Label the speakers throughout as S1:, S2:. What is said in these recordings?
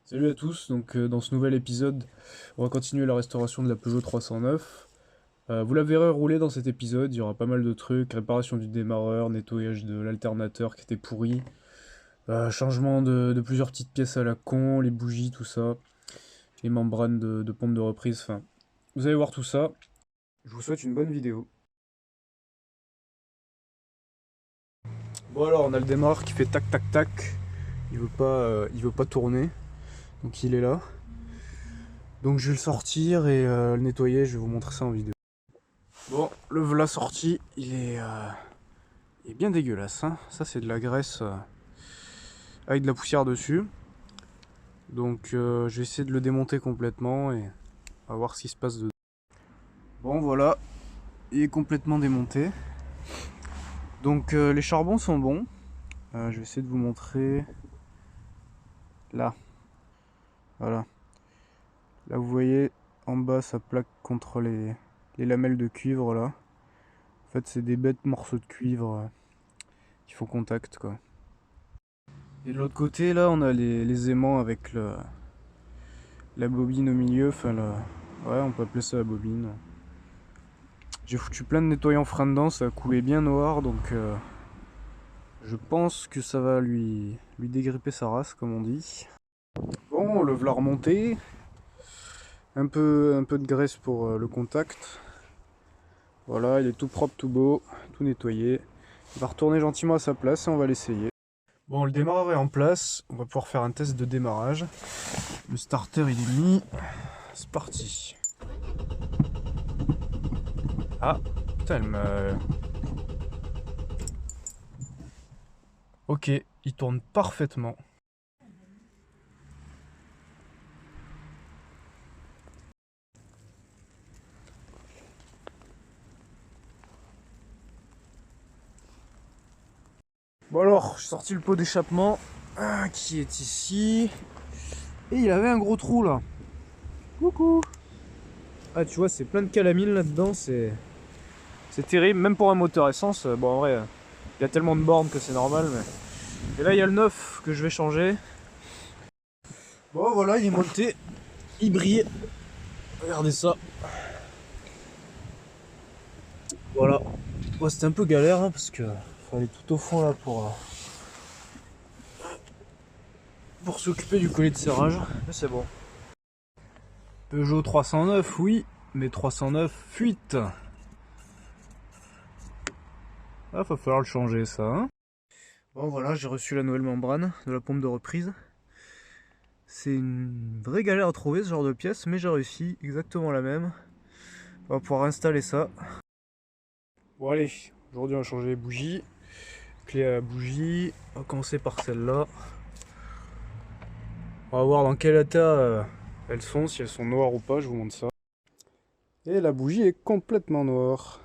S1: Salut à tous, donc dans ce nouvel épisode, on va continuer la restauration de la Peugeot 309. Vous la verrez rouler dans cet épisode, il y aura pas mal de trucs, réparation du démarreur, nettoyage de l'alternateur qui était pourri, changement de plusieurs petites pièces à la con, les bougies, tout ça, les membranes de pompe de reprise, enfin, vous allez voir tout ça. Je vous souhaite une bonne vidéo. Bon alors, on a le démarreur qui fait tac tac tac, il veut pas tourner, donc il est là. Donc je vais le sortir et le nettoyer, je vais vous montrer ça en vidéo. Bon, le voilà sorti, il est bien dégueulasse, hein. Ça c'est de la graisse avec de la poussière dessus. Donc je vais essayer de le démonter complètement et on va voir ce qui se passe dedans. Bon voilà, il est complètement démonté. Donc les charbons sont bons. Je vais essayer de vous montrer là. Voilà. Là vous voyez en bas ça plaque contre les lamelles de cuivre là. En fait c'est des bêtes morceaux de cuivre qui font contact quoi. Et de l'autre côté là on a les aimants avec la bobine au milieu, ouais on peut appeler ça la bobine. J'ai foutu plein de nettoyants frein dedans, ça a coulé bien noir donc je pense que ça va lui dégripper sa race comme on dit. Bon, le voilà remonté, un peu de graisse pour le contact. Voilà, il est tout propre, tout beau, tout nettoyé. Il va retourner gentiment à sa place et on va l'essayer. Bon, le démarreur est en place, on va pouvoir faire un test de démarrage. Le starter il est mis, c'est parti. Ah, putain, elle me... Ok, il tourne parfaitement. Bon alors, j'ai sorti le pot d'échappement qui est ici. Et il avait un gros trou là. Coucou. Ah tu vois, c'est plein de calamine là-dedans, c'est terrible, même pour un moteur essence. Bon en vrai, il y a tellement de bornes que c'est normal. Mais... Et là il y a le neuf que je vais changer. Bon voilà, il est monté, il brille. Regardez ça. Voilà. Bon, c'était un peu galère hein, parce que fallait tout au fond là pour s'occuper du collet de serrage. Mais c'est bon. Peugeot 309, oui, mais 309 fuite. Ah, va falloir le changer ça. Hein. Bon voilà, j'ai reçu la nouvelle membrane de la pompe de reprise. C'est une vraie galère à trouver ce genre de pièce, mais j'ai réussi, exactement la même. On va pouvoir installer ça. Bon allez, aujourd'hui on va changer les bougies. Clé à la bougie, on va commencer par celle-là. On va voir dans quel état elles sont, si elles sont noires ou pas, je vous montre ça. Et la bougie est complètement noire.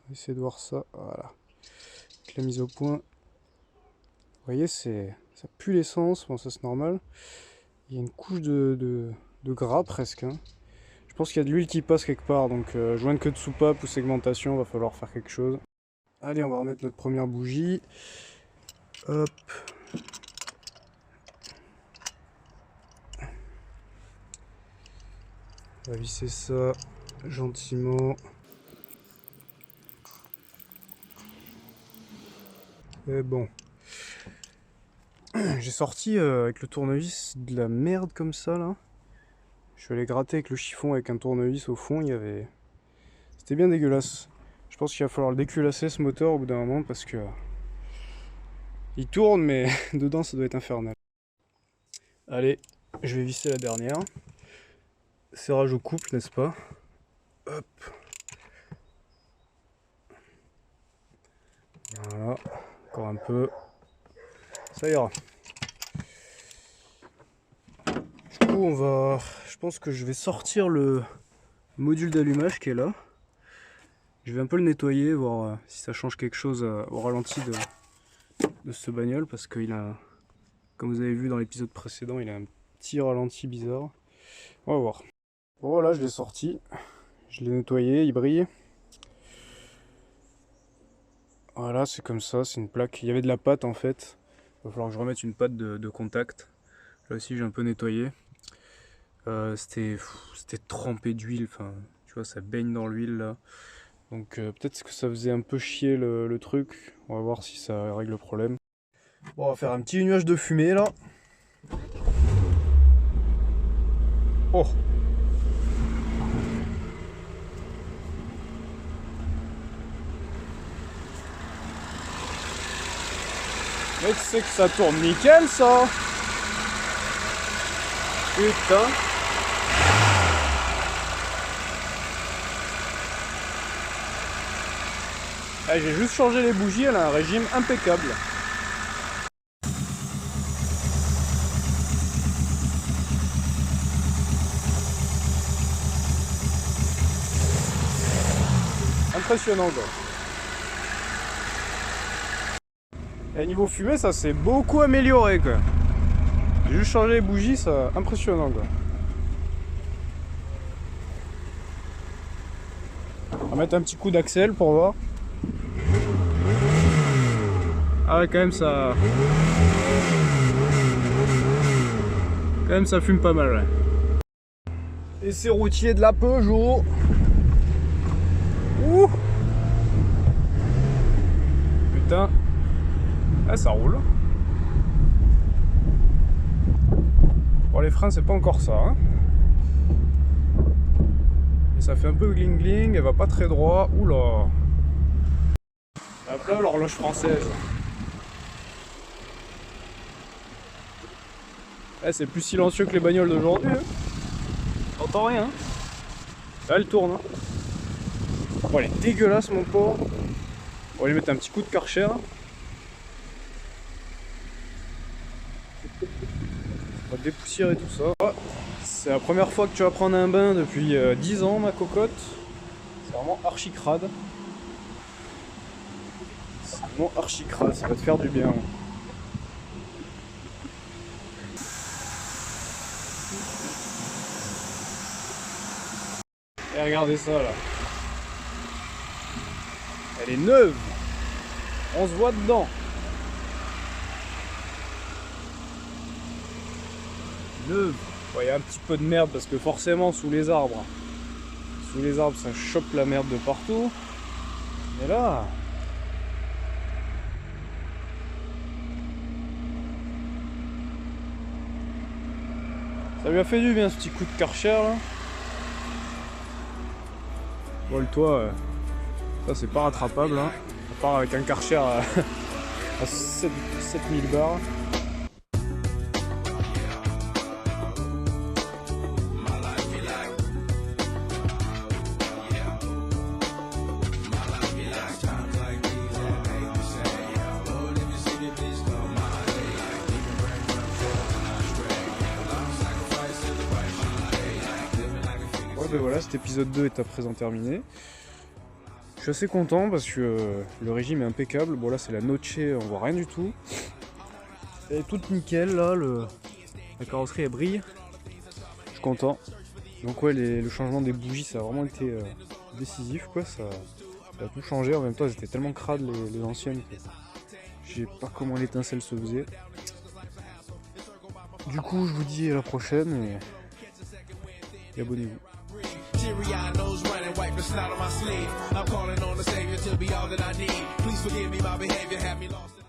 S1: On va essayer de voir ça, voilà. Avec la mise au point. Vous voyez, ça pue l'essence, bon ça c'est normal. Il y a une couche de gras presque. Hein. Je pense qu'il y a de l'huile qui passe quelque part, donc joindre que de soupape ou segmentation, va falloir faire quelque chose. Allez, on va remettre notre première bougie. Hop. On va visser ça gentiment. Et bon. J'ai sorti avec le tournevis de la merde comme ça là. Je suis allé gratter avec le chiffon avec un tournevis au fond, il y avait... C'était bien dégueulasse. Je pense qu'il va falloir le déculasser ce moteur au bout d'un moment parce que... Il tourne mais dedans ça doit être infernal. Allez, je vais visser la dernière. Serrage au couple, n'est-ce pas? Hop. Voilà, encore un peu. Ça ira. Du coup, je pense que je vais sortir le module d'allumage qui est là. Je vais un peu le nettoyer, voir si ça change quelque chose au ralenti de ce bagnole, parce qu'il a, comme vous avez vu dans l'épisode précédent, il a un petit ralenti bizarre. On va voir. Bon, voilà, je l'ai sorti. Je l'ai nettoyé, il brille. Voilà, c'est comme ça, c'est une plaque. Il y avait de la pâte en fait. Il va falloir que je remette une pâte de contact. Là aussi j'ai un peu nettoyé. C'était trempé d'huile, enfin tu vois ça baigne dans l'huile là. Donc peut-être que ça faisait un peu chier le truc. On va voir si ça règle le problème. Bon, on va faire un petit nuage de fumée là. Oh! Mais tu sais que ça tourne nickel ça! Putain! Ah, j'ai juste changé les bougies, elle a un régime impeccable. Impressionnant quoi. Et niveau fumée, ça s'est beaucoup amélioré quoi. J'ai juste changé les bougies, ça impressionnant quoi. On va mettre un petit coup d'axel pour voir. Ah ouais, quand même ça fume pas mal ouais. Et c'est routier de la Peugeot. Ouh. Putain. Ah, ça roule. Bon, les freins, c'est pas encore ça. Hein. Et ça fait un peu gling gling, elle va pas très droit. Oula. Hop là, l'horloge française. Eh, c'est plus silencieux que les bagnoles d'aujourd'hui. Hein. T'entends rien. Hein. Là, elle tourne. Hein. Oh, elle est dégueulasse, mon pauvre. On va lui mettre un petit coup de Karcher. On va dépoussiérer tout ça. Oh, c'est la première fois que tu vas prendre un bain depuis 10 ans, ma cocotte. C'est vraiment archi crade. C'est vraiment archi crade, ça va te faire du bien. Et regardez ça là. Elle est neuve. On se voit dedans. Neuve. Bon, il y a un petit peu de merde parce que forcément sous les arbres ça chope la merde de partout. Mais là, ça lui a fait du bien ce petit coup de Karcher là. Bon, le toit, ça c'est pas rattrapable hein. À part avec un Karcher à 7000 bars. Ben voilà, cet épisode 2 est à présent terminé. Je suis assez content parce que le régime est impeccable. Bon là c'est la Noche, on voit rien du tout. Elle est toute nickel là, la carrosserie elle brille. Je suis content. Donc ouais, le changement des bougies ça a vraiment été décisif quoi. Ça a tout changé. En même temps elles étaient tellement crades les anciennes que je sais pas comment l'étincelle se faisait. Du coup je vous dis à la prochaine et abonnez-vous. Teary-eyed nose running, wipe the snot on my sleeve. I'm calling on the Savior to be all that I need. Please forgive me, my behavior had me lost.